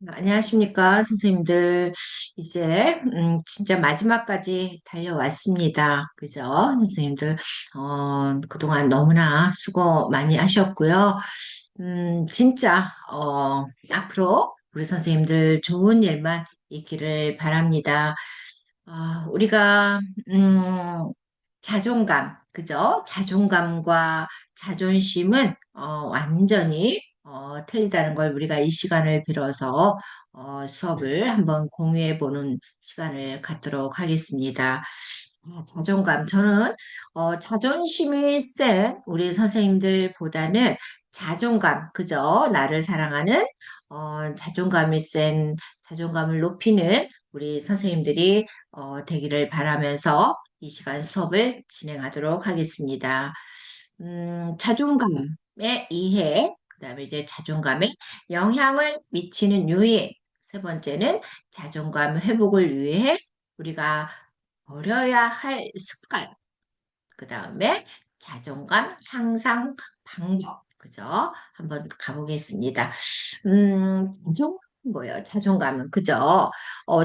안녕하십니까, 선생님들. 이제, 진짜 마지막까지 달려왔습니다. 그죠? 선생님들, 그동안 너무나 수고 많이 하셨고요. 진짜, 앞으로 우리 선생님들 좋은 일만 있기를 바랍니다. 우리가, 자존감, 그죠? 자존감과 자존심은, 완전히, 틀리다는 걸 우리가 이 시간을 빌어서, 수업을 한번 공유해 보는 시간을 갖도록 하겠습니다. 자존감. 저는, 자존심이 센 우리 선생님들보다는 자존감, 그죠? 나를 사랑하는, 자존감이 센, 자존감을 높이는 우리 선생님들이, 되기를 바라면서 이 시간 수업을 진행하도록 하겠습니다. 자존감의 이해, 그다음에 이제 자존감에 영향을 미치는 요인, 세 번째는 자존감 회복을 위해 우리가 버려야 할 습관, 그 다음에 자존감 향상 방법, 그죠? 한번 가보겠습니다. 자존감 뭐예요? 자존감은 그죠?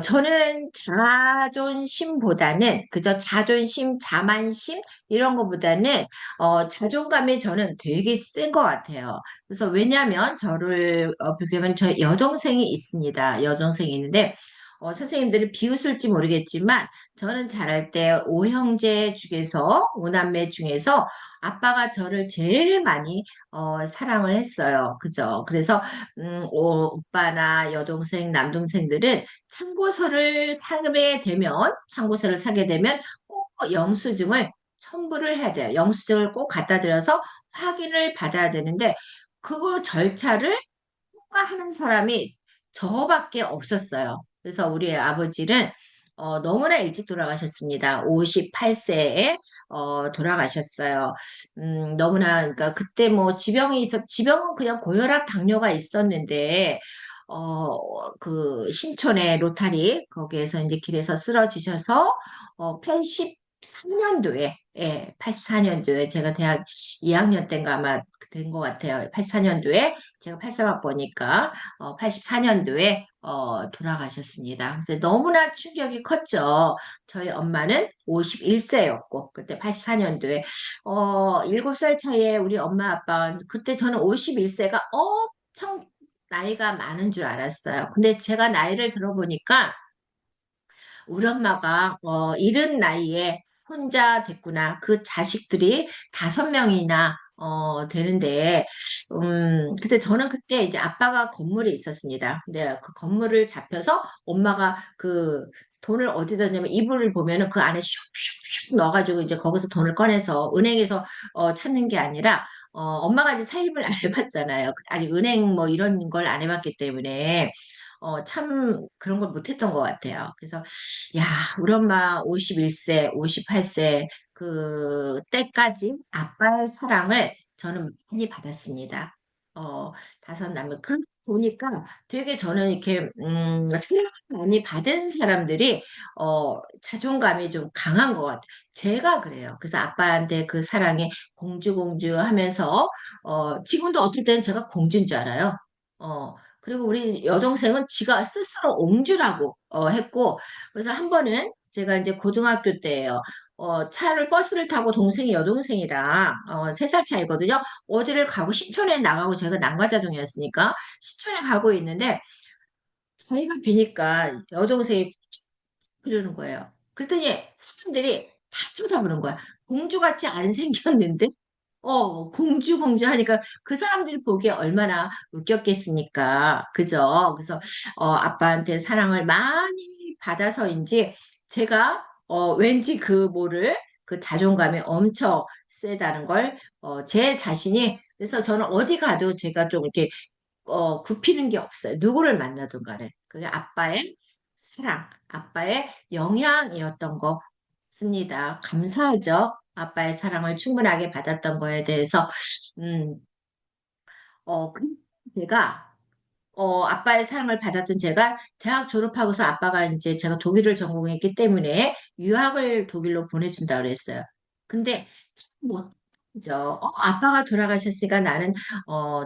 저는 자존심보다는 그저 자존심, 자만심 이런 거보다는 자존감이 저는 되게 센 것 같아요. 그래서 왜냐하면 저를 비교하면 저 여동생이 있습니다. 여동생이 있는데 선생님들이 비웃을지 모르겠지만 저는 자랄 때 오형제 중에서 오남매 중에서 아빠가 저를 제일 많이 사랑을 했어요. 그죠? 그래서 오빠나 여동생, 남동생들은 참고서를 사게 되면 꼭 영수증을 첨부를 해야 돼요. 영수증을 꼭 갖다 드려서 확인을 받아야 되는데 그거 절차를 통과하는 사람이 저밖에 없었어요. 그래서 우리 아버지는 너무나 일찍 돌아가셨습니다. 58세에 돌아가셨어요. 너무나 그러니까 그때 뭐 지병은 그냥 고혈압 당뇨가 있었는데 그 신촌의 로타리 거기에서 이제 길에서 쓰러지셔서 84년도에 예, 84년도에 제가 대학 2학년 때인가 아마 된 것 같아요. 84년도에 제가 83학번이니까 84년도에 돌아가셨습니다. 그래서 너무나 충격이 컸죠. 저희 엄마는 51세였고 그때 84년도에 7살 차이에 우리 엄마 아빠 그때 저는 51세가 엄청 나이가 많은 줄 알았어요. 근데 제가 나이를 들어보니까 우리 엄마가 이른 나이에 혼자 됐구나. 그 자식들이 5명이나 되는데 근데 저는 그때 이제 아빠가 건물에 있었습니다. 근데 그 건물을 잡혀서 엄마가 그 돈을 어디다 넣냐면 이불을 보면은 그 안에 슉슉슉 넣어가지고 이제 거기서 돈을 꺼내서 은행에서 찾는 게 아니라 엄마가 이제 살림을 안 해봤잖아요. 아직 은행 뭐 이런 걸 안 해봤기 때문에 참 그런 걸 못했던 것 같아요. 그래서 야, 우리 엄마 51세, 58세 그 때까지 아빠의 사랑을 저는 많이 받았습니다. 어, 5 남매. 그러고 보니까 되게 저는 이렇게, 사랑을 많이 받은 사람들이, 자존감이 좀 강한 것 같아요. 제가 그래요. 그래서 아빠한테 그 사랑에 공주 하면서, 지금도 어떨 때는 제가 공주인 줄 알아요. 그리고 우리 여동생은 지가 스스로 옹주라고 했고, 그래서 한 번은 제가 이제 고등학교 때예요. 버스를 타고 동생이 여동생이랑 3살 차이거든요. 어디를 가고 신촌에 나가고 제가 난과자동이었으니까 신촌에 가고 있는데 자기가 비니까 여동생이 그러는 거예요. 그랬더니 사람들이 다 쳐다보는 거야. 공주같이 안 생겼는데 공주 하니까 그 사람들이 보기에 얼마나 웃겼겠습니까? 그죠? 그래서, 아빠한테 사랑을 많이 받아서인지 제가, 왠지 그 자존감이 엄청 세다는 걸, 제 자신이, 그래서 저는 어디 가도 제가 좀 이렇게, 굽히는 게 없어요. 누구를 만나든 간에. 그게 아빠의 사랑, 아빠의 영향이었던 것 같습니다. 감사하죠. 아빠의 사랑을 충분하게 받았던 거에 대해서, 음, 그리고 제가, 아빠의 사랑을 받았던 제가 대학 졸업하고서 아빠가 이제 제가 독일을 전공했기 때문에 유학을 독일로 보내준다 그랬어요. 근데 참 못죠. 아빠가 돌아가셨으니까 나는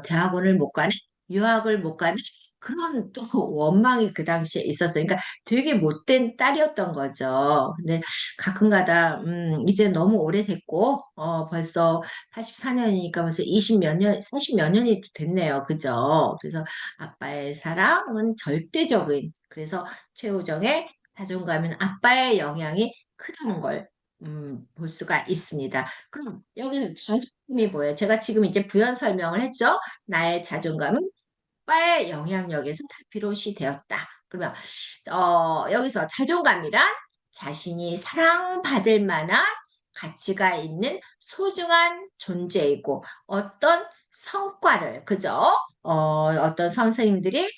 대학원을 못 가네, 유학을 못 가네. 그런 또 원망이 그 당시에 있었어요. 그러니까 되게 못된 딸이었던 거죠. 근데 가끔가다, 이제 너무 오래됐고, 벌써 84년이니까 벌써 20 몇 년, 40 몇 년이 됐네요. 그죠? 그래서 아빠의 사랑은 절대적인, 그래서 최우정의 자존감은 아빠의 영향이 크다는 걸, 볼 수가 있습니다. 그럼 여기서 자존감이 뭐예요? 제가 지금 이제 부연 설명을 했죠? 나의 자존감은 아빠의 영향력에서 다 비롯이 되었다. 그러면 여기서 자존감이란 자신이 사랑받을 만한 가치가 있는 소중한 존재이고 어떤 성과를 그죠? 어떤 선생님들이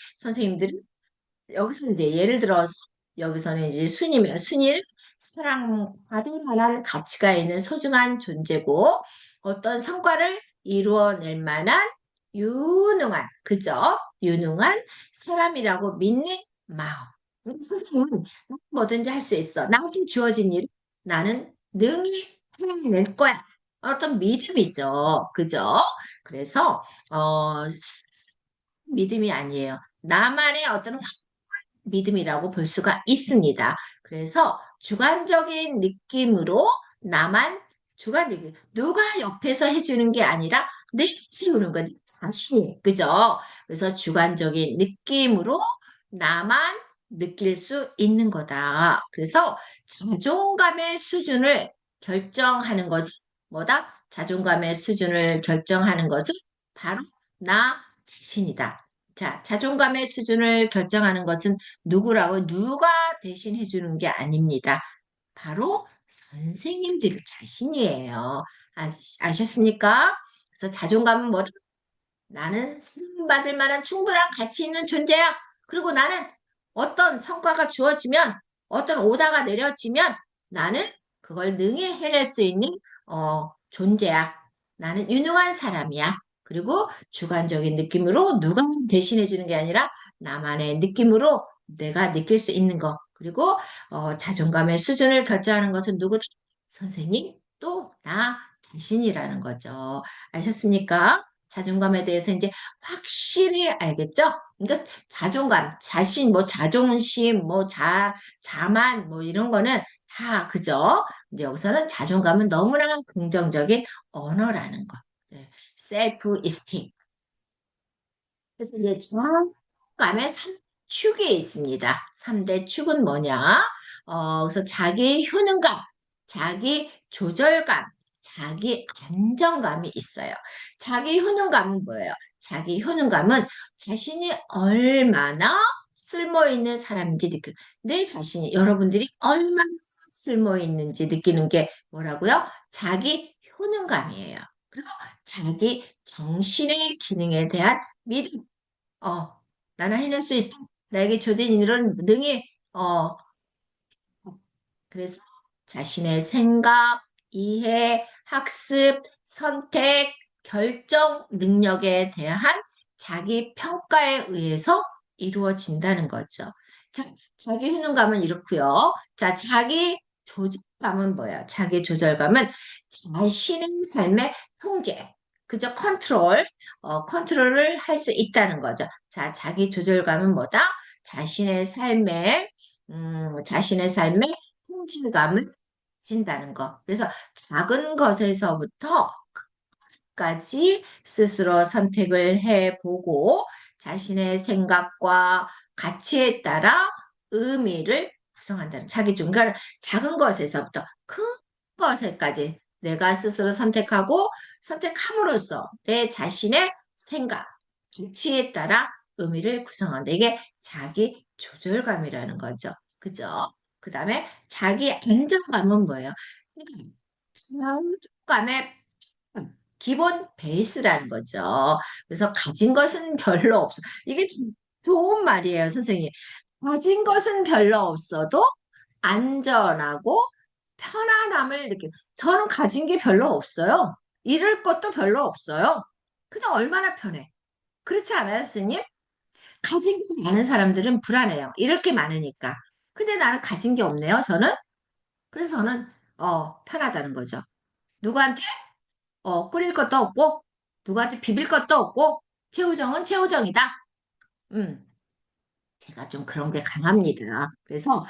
여기서 이제 예를 들어서 여기서는 이제 순이면 순이를 사랑받을 만한 가치가 있는 소중한 존재고 어떤 성과를 이루어낼 만한 유능한 그죠? 유능한 사람이라고 믿는 마음. 선생님은 뭐든지 할 수 있어. 나한테 주어진 일 나는 능히 해낼 거야. 어떤 믿음이죠. 그죠? 그래서 믿음이 아니에요. 나만의 어떤 믿음이라고 볼 수가 있습니다. 그래서 주관적인 느낌으로 나만 주관적인 누가 옆에서 해주는 게 아니라 내 세우는 거, 내 자신이 그죠? 그래서 주관적인 느낌으로 나만 느낄 수 있는 거다. 그래서 자존감의 수준을 결정하는 것이 뭐다? 자존감의 수준을 결정하는 것은 바로 나 자신이다. 자, 자존감의 수준을 결정하는 것은 누구라고 누가 대신 해주는 게 아닙니다. 바로 선생님들 자신이에요. 아셨습니까? 그래서 자존감은 뭐다? 나는 승인받을 만한 충분한 가치 있는 존재야. 그리고 나는 어떤 성과가 주어지면, 어떤 오다가 내려지면 나는 그걸 능히 해낼 수 있는 존재야. 나는 유능한 사람이야. 그리고 주관적인 느낌으로 누가 대신해 주는 게 아니라 나만의 느낌으로 내가 느낄 수 있는 거. 그리고 자존감의 수준을 결정하는 것은 누구다? 선생님, 또 나 자신이라는 거죠. 아셨습니까? 자존감에 대해서 이제 확실히 알겠죠? 그러니까 자존감, 자신, 뭐 자존심, 뭐 자만, 뭐 이런 거는 다 그죠? 이제 여기서는 자존감은 너무나 긍정적인 언어라는 거. 셀프 이스팀. 그래서 이제 자존감의 3축이 있습니다. 3대 축은 뭐냐? 그래서 자기 효능감, 자기 조절감, 자기 안정감이 있어요. 자기 효능감은 뭐예요? 자기 효능감은 자신이 얼마나 쓸모 있는 사람인지 느끼는, 내 자신이, 여러분들이 얼마나 쓸모 있는지 느끼는 게 뭐라고요? 자기 효능감이에요. 그리고 자기 정신의 기능에 대한 믿음. 어, 나는 해낼 수 있다. 나에게 주어진 일은 능히, 그래서 자신의 생각, 이해, 학습, 선택, 결정 능력에 대한 자기 평가에 의해서 이루어진다는 거죠. 자, 자기 효능감은 이렇고요. 자, 자기 조절감은 뭐예요? 자기 조절감은 자신의 삶의 통제, 그저 컨트롤을 할 수 있다는 거죠. 자, 자기 조절감은 뭐다? 자신의 삶의, 자신의 삶의 통질감을 가진다는 거. 그래서 작은 것에서부터 까지 스스로 선택을 해보고 자신의 생각과 가치에 따라 의미를 구성한다는 자기 중 그러니까 작은 것에서부터 큰 것에까지 내가 스스로 선택하고 선택함으로써 내 자신의 생각, 가치에 따라 의미를 구성한다. 이게 자기 조절감이라는 거죠. 그죠? 그 다음에 자기 안정감은 뭐예요? 그러니까 자존감의 기본 베이스라는 거죠. 그래서 가진 것은 별로 없어. 이게 좀 좋은 말이에요, 선생님. 가진 것은 별로 없어도 안전하고 편안함을 느껴. 저는 가진 게 별로 없어요. 잃을 것도 별로 없어요. 그냥 얼마나 편해. 그렇지 않아요, 스님? 가진 게 많은 사람들은 불안해요. 잃을 게 많으니까. 근데 나는 가진 게 없네요, 저는. 그래서 저는, 편하다는 거죠. 누구한테 꾸릴 것도 없고, 누구한테 비빌 것도 없고, 최우정은 최우정이다. 음. 제가 좀 그런 게 강합니다. 그래서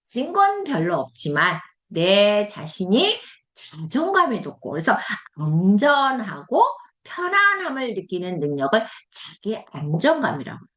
가진 건 별로 없지만 내 자신이 자존감이 높고 그래서 안전하고 편안함을 느끼는 능력을 자기 안정감이라고 합니다.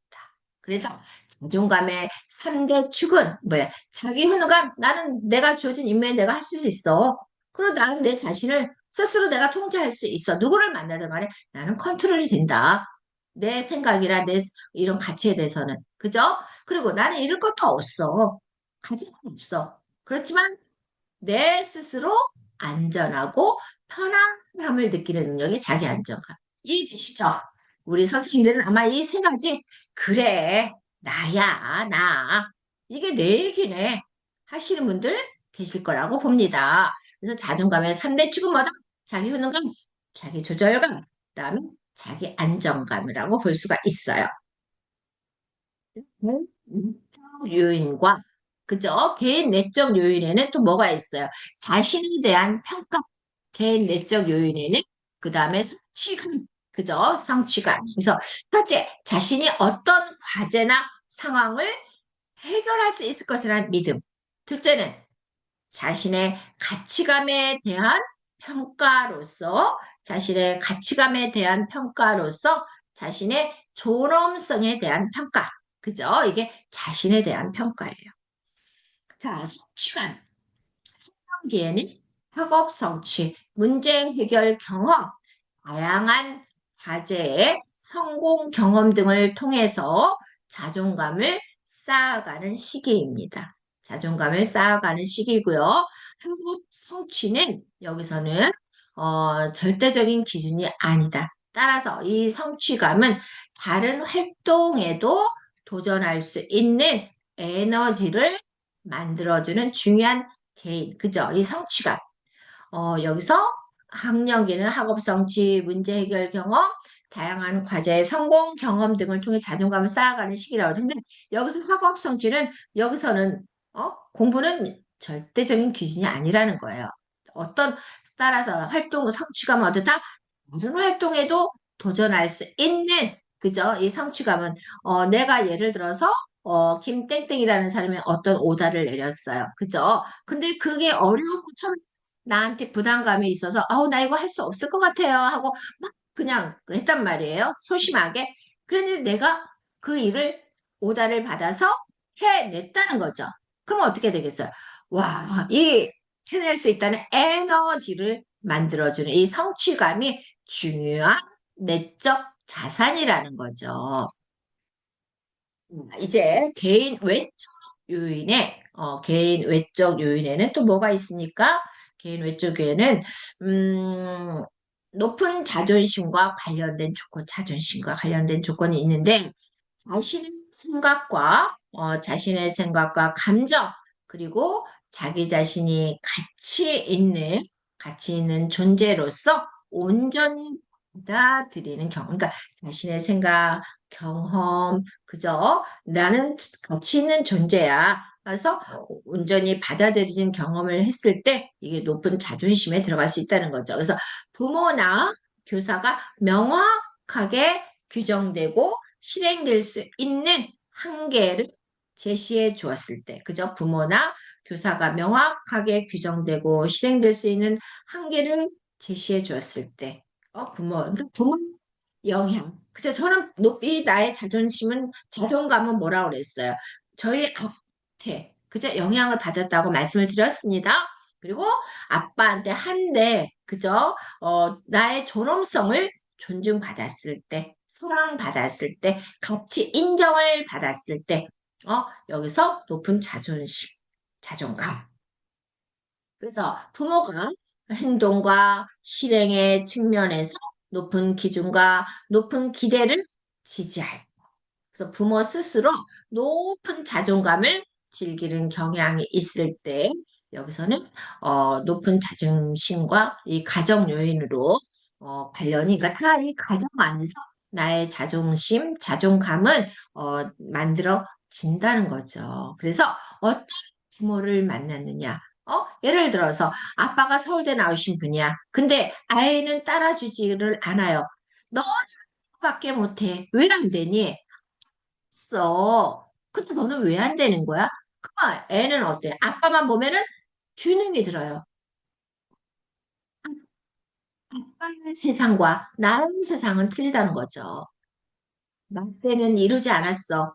그래서 자존감의 3대 축은 뭐야? 자기 효능감, 나는 내가 주어진 임무에 내가 할 수 있어. 그리고 나는 내 자신을 스스로 내가 통제할 수 있어. 누구를 만나든 간에 나는 컨트롤이 된다. 내 생각이나 내 이런 가치에 대해서는. 그죠? 그리고 나는 잃을 것도 없어. 가진 건 없어. 그렇지만 내 스스로 안전하고 편안함을 느끼는 능력이 자기 안정감. 이해되시죠? 우리 선생님들은 아마 이 세 가지, 그래, 나야, 나. 이게 내 얘기네. 하시는 분들 계실 거라고 봅니다. 그래서 자존감의 3대 축은 뭐다? 자기 효능감, 자기 조절감, 그다음에 자기 안정감이라고 볼 수가 있어요. 내적 요인과 그죠? 개인 내적 요인에는 또 뭐가 있어요? 자신에 대한 평가, 개인 내적 요인에는 그 다음에 성취감, 그죠? 성취감. 그래서 첫째, 자신이 어떤 과제나 상황을 해결할 수 있을 것이라는 믿음. 둘째는 자신의 가치감에 대한 평가로서, 자신의 가치감에 대한 평가로서 자신의 존엄성에 대한 평가. 그죠? 이게 자신에 대한 평가예요. 자, 성취감. 성기에는 학업 성취, 문제 해결 경험, 다양한 과제의 성공 경험 등을 통해서 자존감을 쌓아가는 시기입니다. 자존감을 쌓아가는 시기고요. 학업 성취는 여기서는 절대적인 기준이 아니다. 따라서 이 성취감은 다른 활동에도 도전할 수 있는 에너지를 만들어주는 중요한 개인, 그죠? 이 성취감. 여기서 학력에는 학업 성취, 문제 해결 경험, 다양한 과제의 성공 경험 등을 통해 자존감을 쌓아가는 시기라고 하는데 여기서 학업 성취는 여기서는 공부는 절대적인 기준이 아니라는 거예요. 어떤 따라서 활동 성취감은 어떻다? 모든 활동에도 도전할 수 있는 그죠? 이 성취감은 내가 예를 들어서 김땡땡이라는 사람이 어떤 오다를 내렸어요. 그죠? 근데 그게 어려운 것처럼 나한테 부담감이 있어서 나 이거 할 수 없을 것 같아요 하고 막 그냥 했단 말이에요. 소심하게. 그런데 내가 그 일을 오다를 받아서 해냈다는 거죠. 그럼 어떻게 되겠어요? 와, 이 해낼 수 있다는 에너지를 만들어주는 이 성취감이 중요한 내적 자산이라는 거죠. 이제 개인 외적 요인에는 또 뭐가 있습니까? 개인 외적 요인은, 음, 높은 자존심과 관련된 조건이 있는데, 자신의 생각과 감정, 그리고 자기 자신이 가치 있는 존재로서 온전히 받아들이는 경험, 그러니까 자신의 생각, 경험, 그죠? 나는 가치 있는 존재야. 그래서 온전히 받아들이는 경험을 했을 때 이게 높은 자존심에 들어갈 수 있다는 거죠. 그래서 부모나 교사가 명확하게 규정되고 실행될 수 있는 한계를 제시해 주었을 때, 그죠? 부모나 교사가 명확하게 규정되고 실행될 수 있는 한계를 제시해 주었을 때, 부모 영향. 그죠? 저는 높이 나의 자존감은 뭐라고 그랬어요? 저희 아빠한테, 그죠? 영향을 받았다고 말씀을 드렸습니다. 그리고 아빠한테 한데, 그죠? 나의 존엄성을 존중받았을 때, 사랑받았을 때, 가치 인정을 받았을 때, 여기서 높은 자존감. 그래서 부모가 행동과 실행의 측면에서 높은 기준과 높은 기대를 지지할. 그래서 부모 스스로 높은 자존감을 즐기는 경향이 있을 때 여기서는 높은 자존심과 이 가정 요인으로 관련이 그러니까 다 이 가정 안에서 나의 자존심, 자존감은 만들어진다는 거죠. 그래서 어떤 부모를 만났느냐? 예를 들어서 아빠가 서울대 나오신 분이야. 근데 아이는 따라주지를 않아요. 너밖에 못해. 왜 안 되니? 써. 근데 너는 왜 안 되는 거야? 애는 어때? 아빠만 보면은 균형이 들어요. 아빠의 세상과 나의 세상은 틀리다는 거죠. 나 때는 이러지 않았어.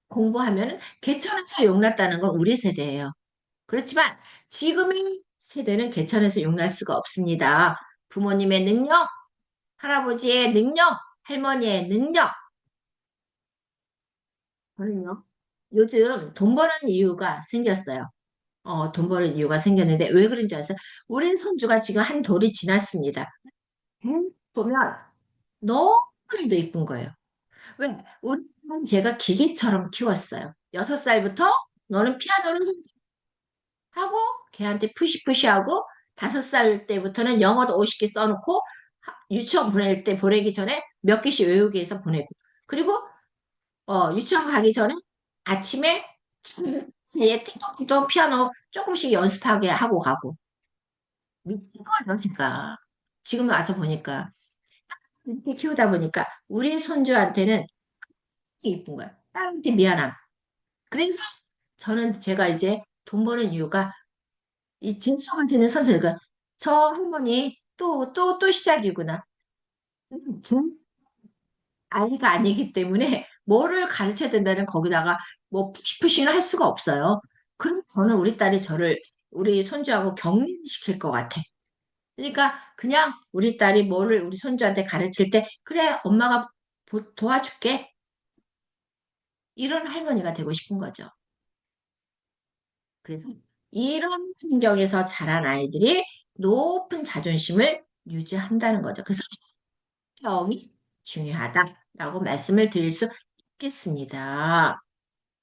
공부하면 개천에서 용났다는 건 우리 세대예요. 그렇지만 지금의 세대는 개천에서 용날 수가 없습니다. 부모님의 능력, 할아버지의 능력, 할머니의 능력. 저는요, 요즘 돈 버는 이유가 생겼어요. 돈 버는 이유가 생겼는데 왜 그런 줄 아세요? 우리 손주가 지금 한 돌이 지났습니다. 보면 너무나도 이쁜 거예요. 왜? 우리 집은 제가 기계처럼 키웠어요. 6살부터 너는 피아노를 하고 걔한테 푸시푸시하고 5살 때부터는 영어도 50개 써놓고 유치원 보낼 때 보내기 전에 몇 개씩 외우게 해서 보내고 그리고 유치원 가기 전에 아침에 새에 띵동띵동 피아노 조금씩 연습하게 하고 가고 미친 거예요 제가 지금 와서 보니까 이렇게 키우다 보니까 우리 손주한테는 이쁜 거야 딸한테 미안함 그래서 저는 제가 이제 돈 버는 이유가 이 진수한테는 선택가 저 할머니 또 시작이구나. 제 아이가 아니기 때문에 뭐를 가르쳐야 된다는 거기다가 뭐 푸시푸시는 할 수가 없어요. 그럼 저는 우리 딸이 저를 우리 손주하고 격리시킬 것 같아. 그러니까 그냥 우리 딸이 뭐를 우리 손주한테 가르칠 때 그래 엄마가 도와줄게 이런 할머니가 되고 싶은 거죠. 그래서 이런 환경에서 자란 아이들이 높은 자존심을 유지한다는 거죠. 그래서 환경이 중요하다라고 말씀을 드릴 수 있겠습니다.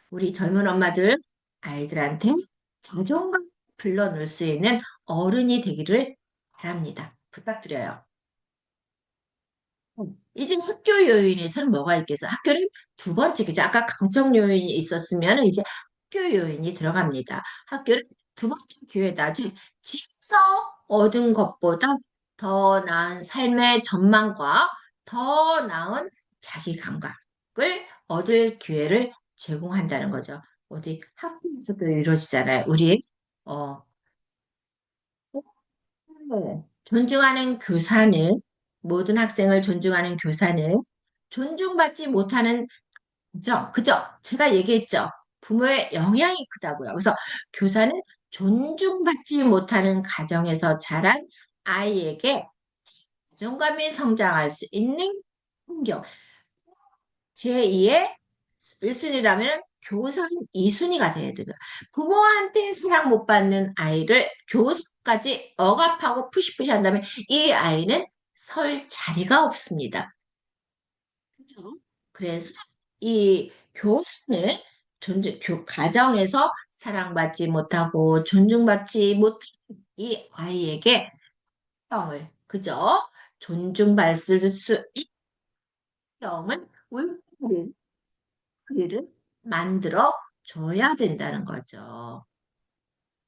우리 젊은 엄마들 아이들한테 자존감 불러넣을 수 있는 어른이 되기를 바랍니다. 부탁드려요. 이제 학교 요인에서는 뭐가 있겠어? 학교는 두 번째, 그죠? 아까 강적 요인이 있었으면 이제 학교 요인이 들어갑니다. 학교는 두 번째 기회다. 즉, 집에서 얻은 것보다 더 나은 삶의 전망과 더 나은 자기 감각을 얻을 기회를 제공한다는 거죠. 어디 학교에서도 이루어지잖아요. 우리 어, 존중하는 교사는 모든 학생을 존중하는 교사는 존중받지 못하는 그죠? 제가 얘기했죠. 부모의 영향이 크다고요. 그래서 교사는 존중받지 못하는 가정에서 자란 아이에게 자존감이 성장할 수 있는 환경. 제2의 1순위라면 교사는 2순위가 돼야 돼요. 부모한테 사랑 못 받는 아이를 교사까지 억압하고 푸시푸시 한다면 이 아이는 설 자리가 없습니다. 그죠? 그래서 이 교사는 가정에서 사랑받지 못하고 존중받지 못한 이 아이에게 형을, 그죠? 존중받을 수 있는 형을 우리를 만들어 줘야 된다는 거죠.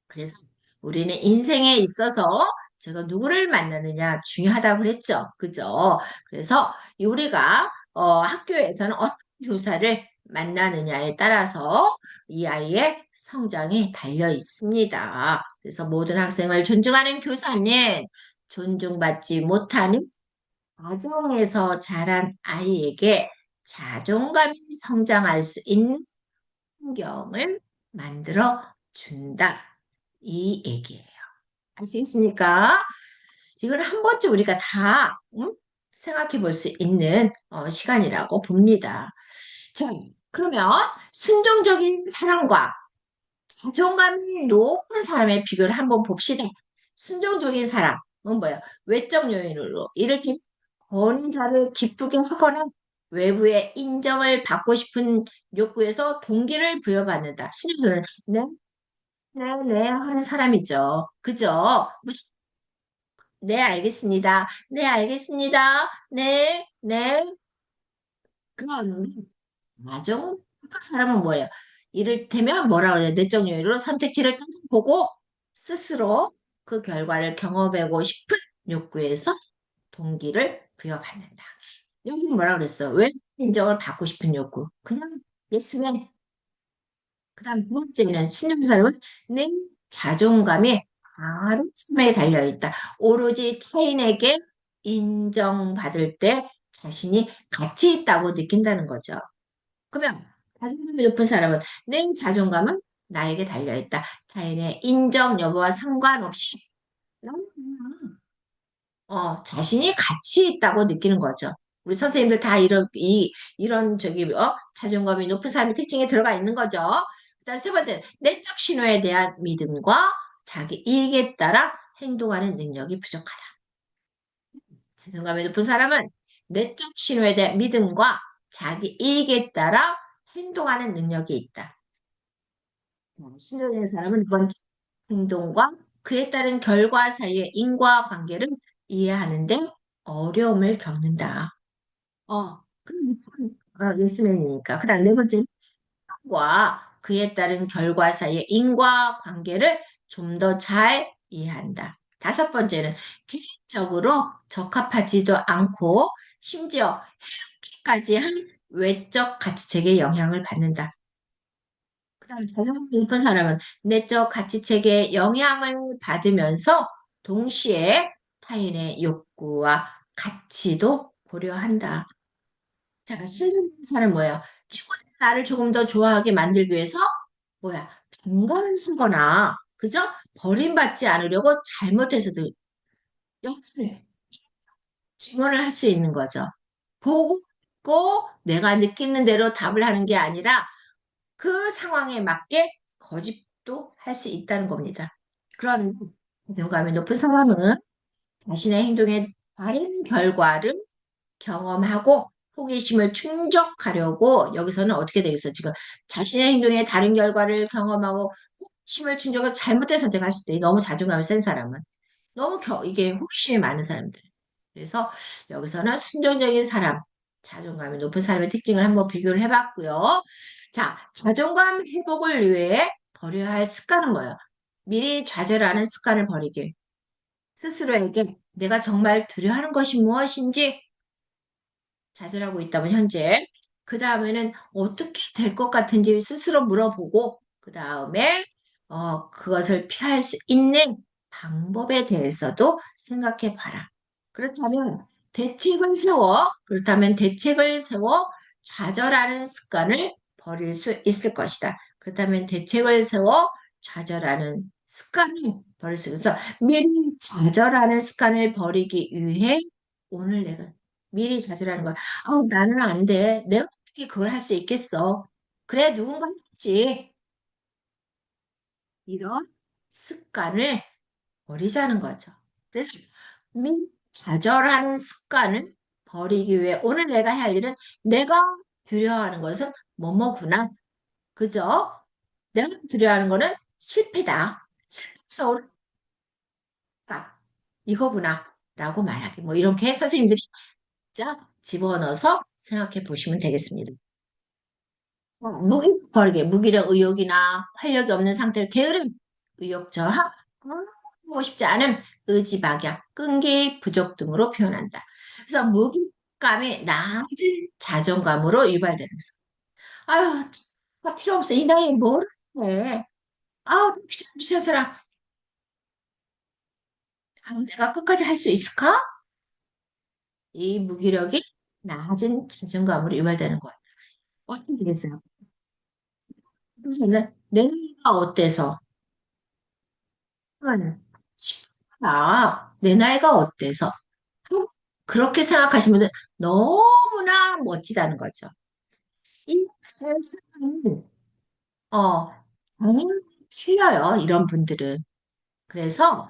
그래서 우리는 인생에 있어서 제가 누구를 만나느냐 중요하다고 그랬죠. 그죠? 그래서 우리가 학교에서는 어떤 교사를 만나느냐에 따라서 이 아이의 성장이 달려 있습니다. 그래서 모든 학생을 존중하는 교사는 존중받지 못하는 가정에서 자란 아이에게 자존감이 성장할 수 있는 환경을 만들어 준다. 이 얘기예요. 할 수 있습니까? 이건 한 번쯤 우리가 다 생각해 볼 수 있는 시간이라고 봅니다. 자, 그러면 순종적인 사랑과 자존감이 높은 사람의 비교를 한번 봅시다. 순종적인 사랑은 뭐예요? 외적 요인으로 이렇게 권위자를 기쁘게 하거나 외부의 인정을 받고 싶은 욕구에서 동기를 부여받는다. 순종은 네, 네, 네 하는 사람이죠. 그죠? 네, 알겠습니다. 네, 알겠습니다. 네, 네. 그럼 가정 그 사람은 뭐예요? 이를테면 뭐라 그래요? 내적 요인으로 선택지를 딱 보고 스스로 그 결과를 경험하고 싶은 욕구에서 동기를 부여받는다. 여기 뭐라 그랬어? 왜 인정을 받고 싶은 욕구? 그냥 예스맨. 그다음 두 번째는 신념사람은 내 자존감이 바로 삶에 달려 있다. 오로지 타인에게 인정받을 때 자신이 가치 있다고 느낀다는 거죠. 그러면 자존감이 높은 사람은 내 자존감은 나에게 달려 있다. 타인의 인정 여부와 상관없이 너무 자신이 가치 있다고 느끼는 거죠. 우리 선생님들 다 이런 자존감이 높은 사람의 특징에 들어가 있는 거죠. 그다음 세 번째, 내적 신호에 대한 믿음과 자기 이익에 따라 행동하는 능력이 부족하다. 자존감이 높은 사람은 내적 신호에 대한 믿음과 자기 이익에 따라 행동하는 능력이 있다. 신뢰된 사람은 두 번째, 행동과 그에 따른 결과 사이의 인과관계를 이해하는데 어려움을 겪는다. 그럼 예스맨이니까. 그다음 네 번째, 과 그에 따른 결과 사이의 인과관계를 좀 더 잘 이해한다. 다섯 번째는 개인적으로 적합하지도 않고 심지어 해롭기까지 한 외적 가치책에 영향을 받는다. 그다음 자존감 높은 사람은 내적 가치책에 영향을 받으면서 동시에 타인의 욕구와 가치도 고려한다. 자, 신뢰하는 사람은 뭐예요? 친구들이 나를 조금 더 좋아하게 만들기 위해서 뭐야? 반감을 쓰거나 그죠? 버림받지 않으려고 잘못해서도 역습을 증언을 할 수 있는 거죠. 보고 있고 내가 느끼는 대로 답을 하는 게 아니라 그 상황에 맞게 거짓도 할 수 있다는 겁니다. 그런 자존감이 높은 사람은 자신의 행동에 바른 결과를 경험하고 호기심을 충족하려고 여기서는 어떻게 되겠어? 지금 자신의 행동에 다른 결과를 경험하고 호기심을 충족을 잘못된 선택할 수도 있 너무 자존감이 센 사람은. 이게 호기심이 많은 사람들. 그래서 여기서는 순종적인 사람, 자존감이 높은 사람의 특징을 한번 비교를 해봤고요. 자, 자존감 회복을 위해 버려야 할 습관은 뭐예요? 미리 좌절하는 습관을 버리길. 스스로에게 내가 정말 두려워하는 것이 무엇인지 좌절하고 있다면 현재. 그 다음에는 어떻게 될 것 같은지 스스로 물어보고, 그 다음에 그것을 피할 수 있는 방법에 대해서도 생각해 봐라. 그렇다면 대책을 세워 좌절하는 습관을 버릴 수 있을 것이다. 그렇다면 대책을 세워 좌절하는 습관을 버릴 수 있어. 미리 좌절하는 습관을 버리기 위해 오늘 내가 미리 좌절하는 거야. 나는 안 돼. 내가 어떻게 그걸 할 수 있겠어. 그래, 누군가 했지. 이런 습관을 버리자는 거죠. 그래서 좌절하는 습관을 버리기 위해 오늘 내가 할 일은 내가 두려워하는 것은 뭐뭐구나. 그죠? 내가 두려워하는 거는 실패다. 실패해서 오르다. 이거구나. 라고 말하기. 뭐 이렇게 선생님들이 쫙 집어넣어서 생각해 보시면 되겠습니다. 무기력 의욕이나 활력이 없는 상태를 게으름, 의욕 저하, 하고 싶지 않음, 의지박약, 끈기 부족 등으로 표현한다. 그래서 무기감이 낮은 자존감으로 유발되는 거죠. 아유, 필요 없어. 이 나이에 뭘 해. 귀찮아라. 내가 끝까지 할 수 있을까? 이 무기력이 낮은 자존감으로 유발되는 거예요. 어떻게 되겠어요? 그래서는 내 나이가 어때서? 내 나이가 어때서? 그렇게 생각하시면 너무나 멋지다는 거죠. 이 세상은, 어, 당연히 틀려요, 이런 분들은. 그래서,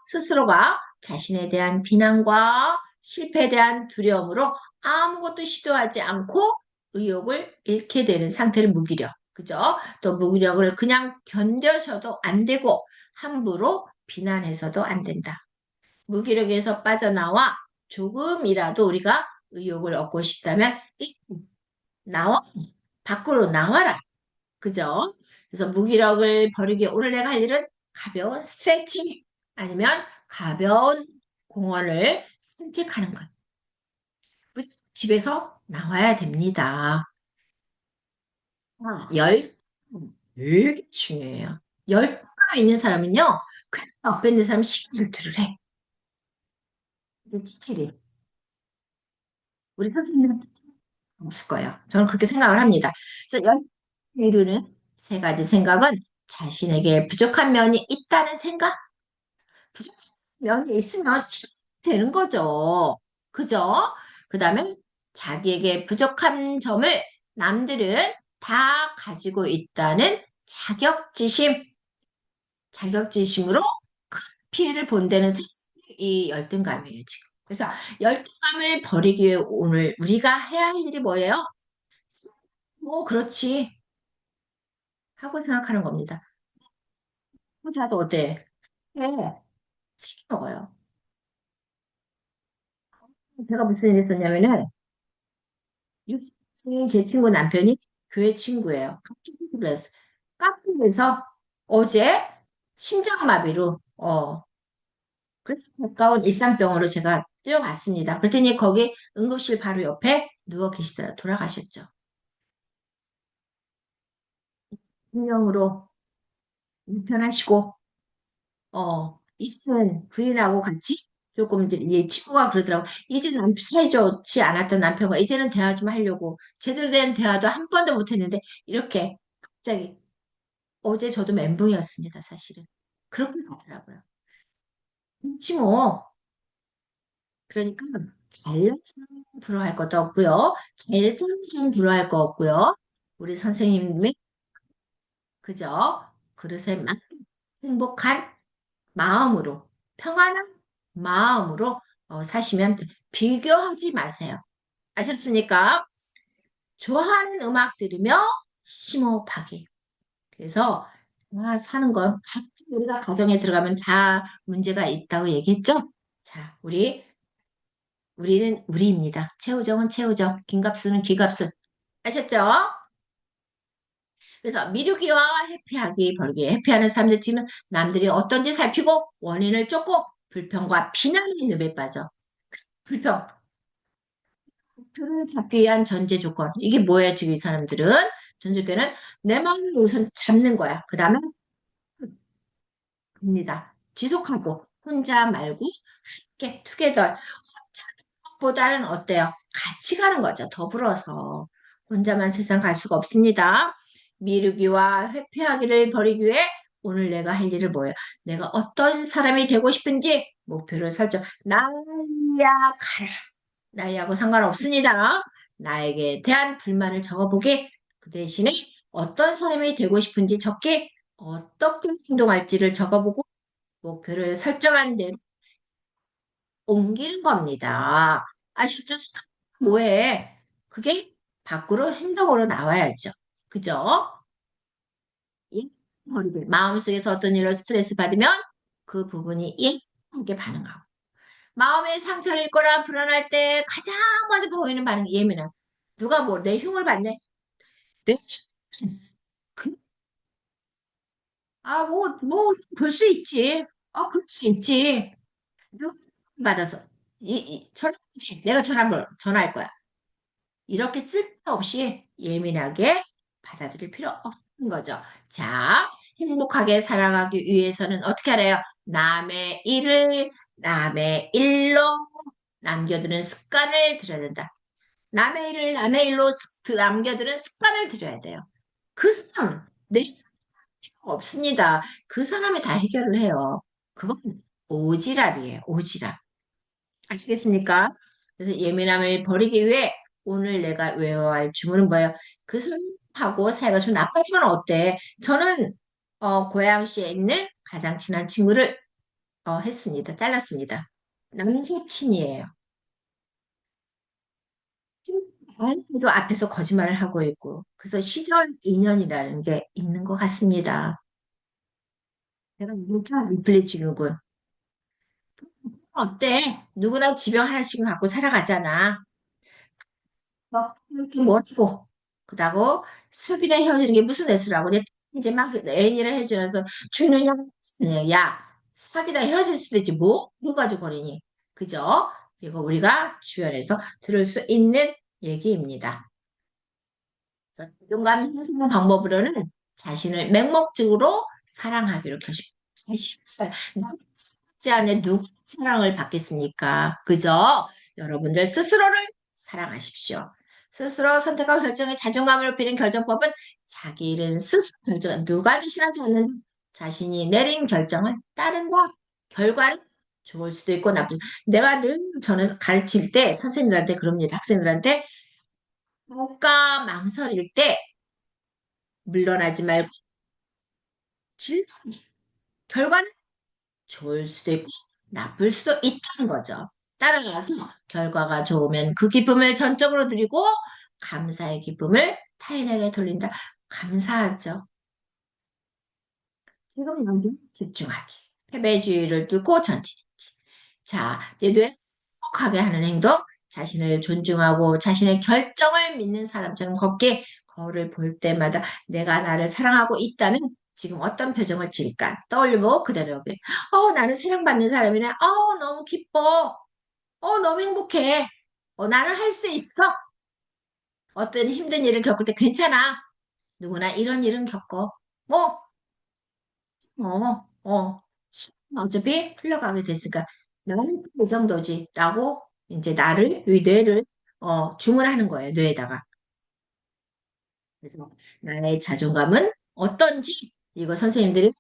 스스로가 자신에 대한 비난과 실패에 대한 두려움으로 아무것도 시도하지 않고 의욕을 잃게 되는 상태를 무기력. 그죠? 또 무기력을 그냥 견뎌서도 안 되고, 함부로 비난해서도 안 된다. 무기력에서 빠져나와 조금이라도 우리가 의욕을 얻고 싶다면 나와 밖으로 나와라. 그죠? 그래서 무기력을 버리기 오늘 내가 할 일은 가벼운 스트레칭 아니면 가벼운 공원을 산책하는 것. 집에서 나와야 됩니다. 열 되게 중요해요. 열정이 있는 사람은요, 그 옆에 있는 사람 시기질투를 해. 이게 찌질이. 우리 선생님은 없을 거예요. 저는 그렇게 생각을 합니다. 그래서 열정을 이루는 세 가지 생각은 자신에게 부족한 면이 있다는 생각, 부족한 면이 있으면 되는 거죠. 그죠? 그 다음에 자기에게 부족한 점을 남들은 다 가지고 있다는 자격지심, 자격지심으로 큰 피해를 본다는 이 열등감이에요, 지금. 그래서 열등감을 버리기 위해 오늘 우리가 해야 할 일이 뭐예요? 뭐, 그렇지. 하고 생각하는 겁니다. 후자도 어때? 해. 새끼 먹어요. 제가 무슨 일 있었냐면은, 육제 친구 남편이 교회 친구예요. 갑자기 그랬어. 카페에서 어제 심장마비로, 그래서 가까운 일산병원으로 제가 뛰어갔습니다. 그랬더니 거기 응급실 바로 옆에 누워 계시더라. 돌아가셨죠. 분명으로 불편하시고, 이제는 부인하고 같이 조금 이제 이 친구가 그러더라고. 이제 사이 좋지 않았던 남편과 이제는 대화 좀 하려고 제대로 된 대화도 한 번도 못 했는데 이렇게 갑자기 어제 저도 멘붕이었습니다, 사실은. 그렇게 가더라고요. 그렇지 뭐. 그러니까 잘난 사람 부러워할 것도 없고요. 잘 사는 사람 부러워할 거 없고요. 우리 선생님의 그저 그릇에 막 행복한 마음으로 평안한 마음으로 사시면 돼. 비교하지 마세요. 아셨습니까? 좋아하는 음악 들으며 심호흡하기. 그래서 사는 건 각자 우리가 가정에 들어가면 다 문제가 있다고 얘기했죠? 자, 우리는 우리입니다. 최우정은 최우정, 김갑수는 김갑수. 아셨죠? 그래서 미루기와 회피하기, 벌기, 회피하는 사람들 지금 남들이 어떤지 살피고 원인을 쫓고 불평과 비난의 늪에 빠져. 불평, 목표를 잡기 위한 전제 조건. 이게 뭐예요, 지금 이 사람들은? 전제조건은 내 마음을 우선 잡는 거야. 그 다음에 합니다. 지속하고 혼자 말고 함께 투게더 보다는 어때요? 같이 가는 거죠. 더불어서 혼자만 세상 갈 수가 없습니다. 미루기와 회피하기를 버리기 위해 오늘 내가 할 일을 뭐예요? 내가 어떤 사람이 되고 싶은지 목표를 설정. 나야 가라. 나이하고 상관없습니다. 나에게 대한 불만을 적어보게. 그 대신에 어떤 사람이 되고 싶은지 적게 어떻게 행동할지를 적어보고 목표를 설정한 대로 옮기는 겁니다. 아셨죠? 뭐해? 그게 밖으로 행동으로 나와야죠. 그죠? 예? 버리들. 마음속에서 어떤 일로 스트레스 받으면 그 부분이 예민하게 반응하고 마음의 상처를 입거나 불안할 때 가장 먼저 보이는 반응이 예민함. 누가 뭐 내 흉을 봤네? 내 스트레스. 볼 수 있지. 그럴 수 있지. 누가 받아서 전화, 내가 전화할 거야. 이렇게 쓸데없이 예민하게 받아들일 필요 없는 거죠. 자, 행복하게 살아가기 위해서는 어떻게 하래요? 남의 일로 남겨두는 습관을 들여야 된다. 남의 일을 남의 일로 남겨두는 습관을 들여야 돼요. 그 사람, 내 필요가 없습니다. 그 사람이 다 해결을 해요. 그건 오지랖이에요, 오지랖. 아시겠습니까? 그래서 예민함을 버리기 위해 오늘 내가 외워야 할 주문은 뭐예요? 그 사람하고 사이가 좀 나빠지면 어때? 저는 고양시에 있는 가장 친한 친구를 했습니다. 잘랐습니다. 남사친이에요. 아무도 앞에서 거짓말을 하고 있고 그래서 시절 인연이라는 게 있는 것 같습니다. 내가 진짜 리플레이지는군. 어때? 누구나 지병 하나씩은 갖고 살아가잖아. 이렇게 멋지고 그다고 습이나 헤어지는 게 무슨 애쓰라고 내 이제 막 애인이랑 헤어지면서 죽느냐 야 삽이다 헤어질 수도 있지 뭐 그거 가지고 거리니 그죠? 이거 우리가 주변에서 들을 수 있는 얘기입니다. 자존감 형성 방법으로는 자신을 맹목적으로 사랑하기로 결심. 남지 않에 누구 사랑을 받겠습니까? 그죠? 여러분들 스스로를 사랑하십시오. 스스로 선택하고 결정에 자존감을 높이는 결정법은 자기 일은 스스로 결정, 누가 대신하지 않는다. 자신이 내린 결정을 따른다. 결과는 좋을 수도 있고 나쁜. 내가 늘 저는 가르칠 때 선생님들한테 그럽니다. 학생들한테 뭐가 망설일 때 물러나지 말고 질 결과는 좋을 수도 있고 나쁠 수도 있다는 거죠. 따라서 결과가 좋으면 그 기쁨을 전적으로 누리고 감사의 기쁨을 타인에게 돌린다. 감사하죠. 지금 여기 집중하기. 패배주의를 뚫고 전진. 자, 이제 뇌 행복하게 하는 행동, 자신을 존중하고 자신의 결정을 믿는 사람처럼 걷게 거울을 볼 때마다 내가 나를 사랑하고 있다면 지금 어떤 표정을 지을까 떠올리고 그대로 여기. 나는 사랑받는 사람이네. 너무 기뻐. 너무 행복해. 나는 할 수 있어. 어떤 힘든 일을 겪을 때 괜찮아. 누구나 이런 일은 겪어. 뭐, 어차피 흘러가게 됐으니까 나는 이 정도지. 라고 이제 이 뇌를 주문하는 거예요. 뇌에다가. 그래서 나의 자존감은 어떤지 이거 선생님들이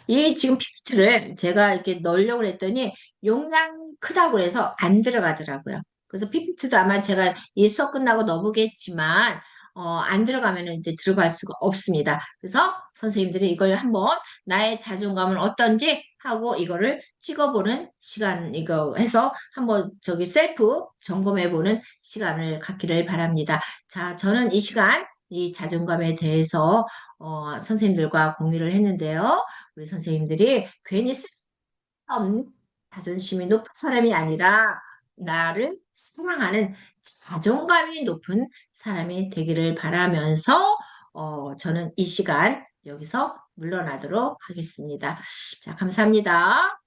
이 지금 PPT를 제가 이렇게 넣으려고 했더니 용량 크다고 해서 안 들어가더라고요. 그래서 PPT도 아마 제가 이 수업 끝나고 넣어보겠지만 안 들어가면은 이제 들어갈 수가 없습니다. 그래서 선생님들이 이걸 한번 나의 자존감은 어떤지 하고 이거를 찍어보는 시간 이거 해서 한번 저기 셀프 점검해보는 시간을 갖기를 바랍니다. 자, 저는 이 시간 이 자존감에 대해서 선생님들과 공유를 했는데요. 우리 선생님들이 괜히 쓸데없는 자존심이 높은 사람이 아니라 나를 사랑하는 자존감이 높은 사람이 되기를 바라면서 저는 이 시간 여기서 물러나도록 하겠습니다. 자, 감사합니다.